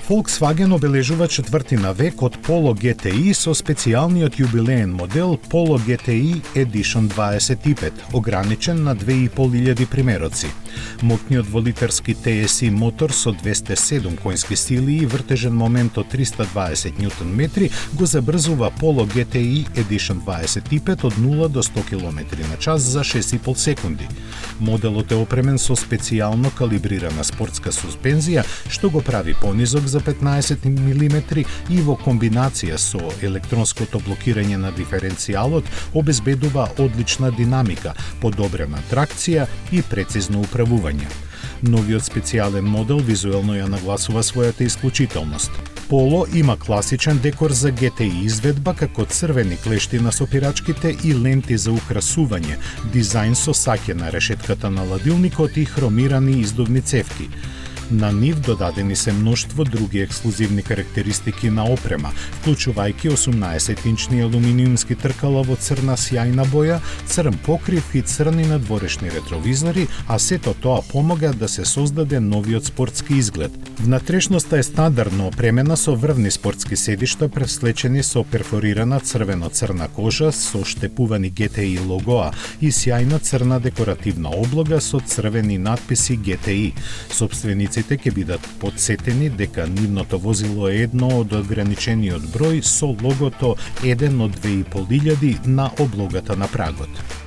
Volkswagen обележува четвртина век од Polo GTI со специјалниот јубилеен модел Polo GTI Edition 25, ограничен на 2500 примероци. Моќниот дволитерски TSI мотор со 207 коњски сили и вртежен момент од 320 Нм го забрзува Polo GTI Edition 25 од 0 до 100 км на час за 6,5 секунди. Моделот е опремен со специјално калибрирана спортска суспензија, што го прави понизок за 15 мм и во комбинација со електронското блокирање на диференцијалот обезбедува одлична динамика, подобрена тракција и прецизно управување. Новиот специјален модел визуелно ја нагласува својата исклучителност. Polo има класичен декор за GTI изведба како црвени клешти на сопирачките и ленти за украсување, дизајн со саќе на решетката на ладилникот и хромирани издувни цевки. На нив додадени се мноштво други ексклузивни карактеристики на опрема, вклучувајќи 18-инчни алуминиумски тркала во црна сјајна боја, црн покрив и црни надворешни ретровизори, а сето тоа помага да се создаде новиот спортски изглед. Внатрешноста е стандардно опремена со врвни спортски седишта превслечени со перфорирана црвено-црна кожа со штепувани GTI логоа и сјајна црна декоративна облога со црвени надписи GTI. Собствениците ќе бидат подсетени дека нивното возило е едно од ограничениот број со логото 1 од 2500 на облогата на прагот.